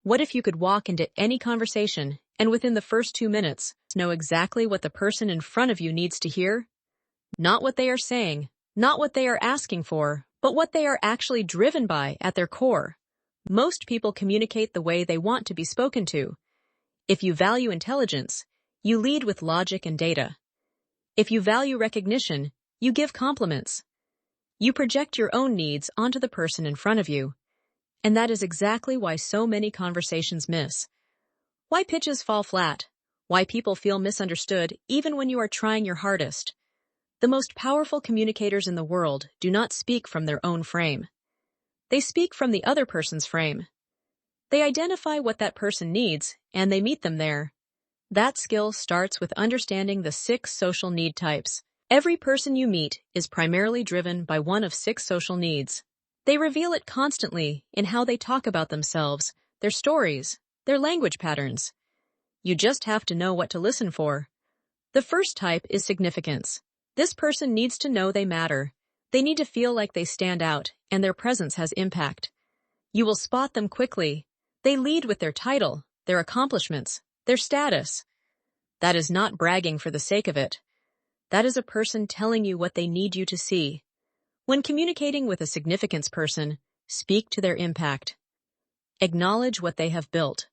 What if you could walk into any conversation and within the first 2 minutes know exactly what the person in front of you needs to hear? Not what they are saying, not what they are asking for, but what they are actually driven by at their core. Most people communicate the way they want to be spoken to. If you value intelligence, you lead with logic and data. If you value recognition, you give compliments. You project your own needs onto the person in front of you. And that is exactly why so many conversations miss. Why pitches fall flat. Why people feel misunderstood even when you are trying your hardest. The most powerful communicators in the world do not speak from their own frame. They speak from the other person's frame. They identify what that person needs, and they meet them there. That skill starts with understanding the 6 social need types. Every person you meet is primarily driven by one of 6 social needs. They reveal it constantly in how they talk about themselves, their stories, their language patterns. You just have to know what to listen for. The first type is significance. This person needs to know they matter. They need to feel like they stand out and their presence has impact. You will spot them quickly. They lead with their title, their accomplishments, their status. That is not bragging for the sake of it. That is a person telling you what they need you to see. When communicating with a significance person, speak to their impact. Acknowledge what they have built.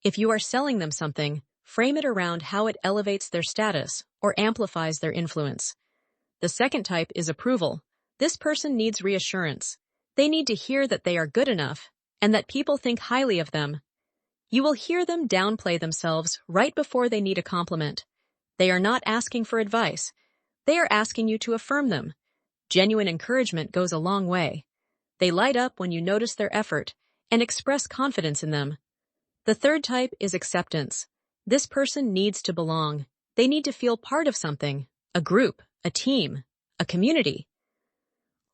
If you are selling them something, frame it around how it elevates their status or amplifies their influence. The second type is approval. This person needs reassurance. They need to hear that they are good enough and that people think highly of them. You will hear them downplay themselves right before they need a compliment. They are not asking for advice. They are asking you to affirm them. Genuine encouragement goes a long way. They light up when you notice their effort and express confidence in them. The third type is acceptance. This person needs to belong. They need to feel part of something, a group, a team, a community.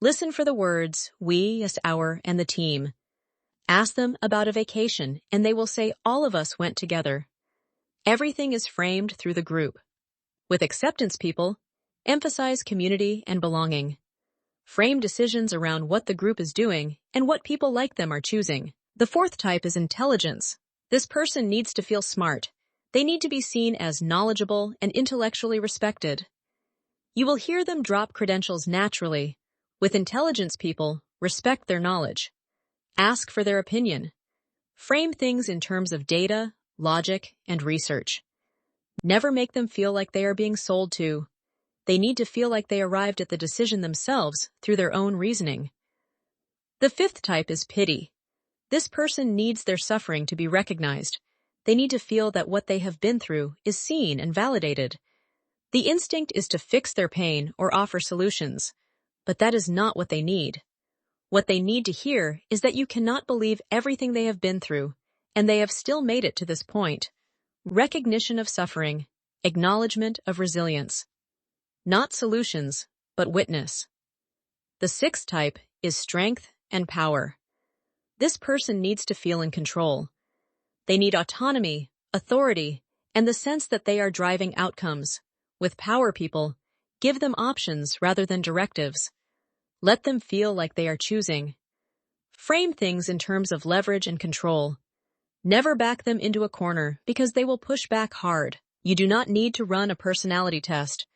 Listen for the words, we, us, our, and the team. Ask them about a vacation, and they will say all of us went together. Everything is framed through the group. With acceptance people, emphasize community and belonging. Frame decisions around what the group is doing and what people like them are choosing. The fourth type is intelligence. This person needs to feel smart. They need to be seen as knowledgeable and intellectually respected. You will hear them drop credentials naturally. With intelligence people, respect their knowledge. Ask for their opinion. Frame things in terms of data, logic, and research. Never make them feel like they are being sold to. They need to feel like they arrived at the decision themselves through their own reasoning. The fifth type is pity. This person needs their suffering to be recognized. They need to feel that what they have been through is seen and validated. The instinct is to fix their pain or offer solutions, but that is not what they need. What they need to hear is that you cannot believe everything they have been through, and they have still made it to this point. Recognition of suffering, acknowledgement of resilience. Not solutions, but witness. The sixth type is strength and power. This person needs to feel in control. They need autonomy, authority, and the sense that they are driving outcomes. With power people, give them options rather than directives. Let them feel like they are choosing. Frame things in terms of leverage and control. Never back them into a corner because they will push back hard. You do not need to run a personality test.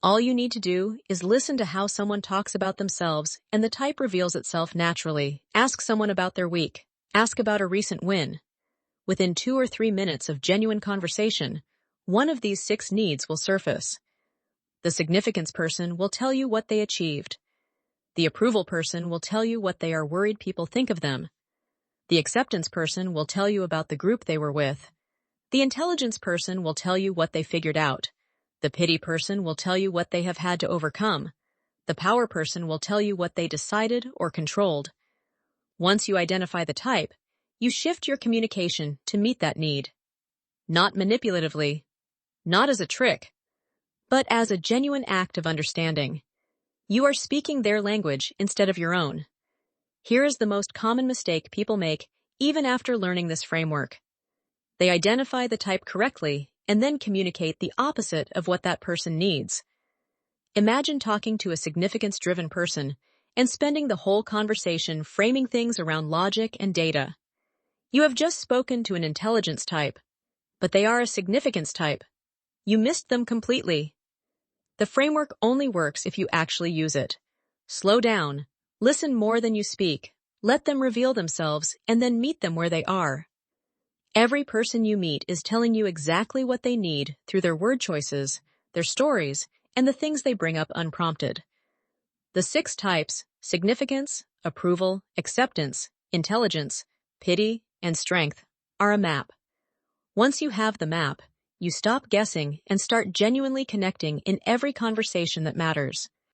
All you need to do is listen to how someone talks about themselves and the type reveals itself naturally. Ask someone about their week. Ask about a recent win. Within 2 or 3 minutes of genuine conversation, one of these 6 needs will surface. The significance person will tell you what they achieved. The approval person will tell you what they are worried people think of them. The acceptance person will tell you about the group they were with. The intelligence person will tell you what they figured out. The pity person will tell you what they have had to overcome. The power person will tell you what they decided or controlled. Once you identify the type, you shift your communication to meet that need. Not manipulatively, not as a trick, but as a genuine act of understanding. You are speaking their language instead of your own. Here is the most common mistake people make even after learning this framework. They identify the type correctly and then communicate the opposite of what that person needs. Imagine talking to a significance-driven person and spending the whole conversation framing things around logic and data. You have just spoken to an intelligence type, but they are a significance type. You missed them completely. The framework only works if you actually use it. Slow down, listen more than you speak, let them reveal themselves, and then meet them where they are. Every person you meet is telling you exactly what they need through their word choices, their stories, and the things they bring up unprompted. The 6 types, significance, approval, acceptance, intelligence, pity, and strength, are a map. Once you have the map, you stop guessing and start genuinely connecting in every conversation that matters.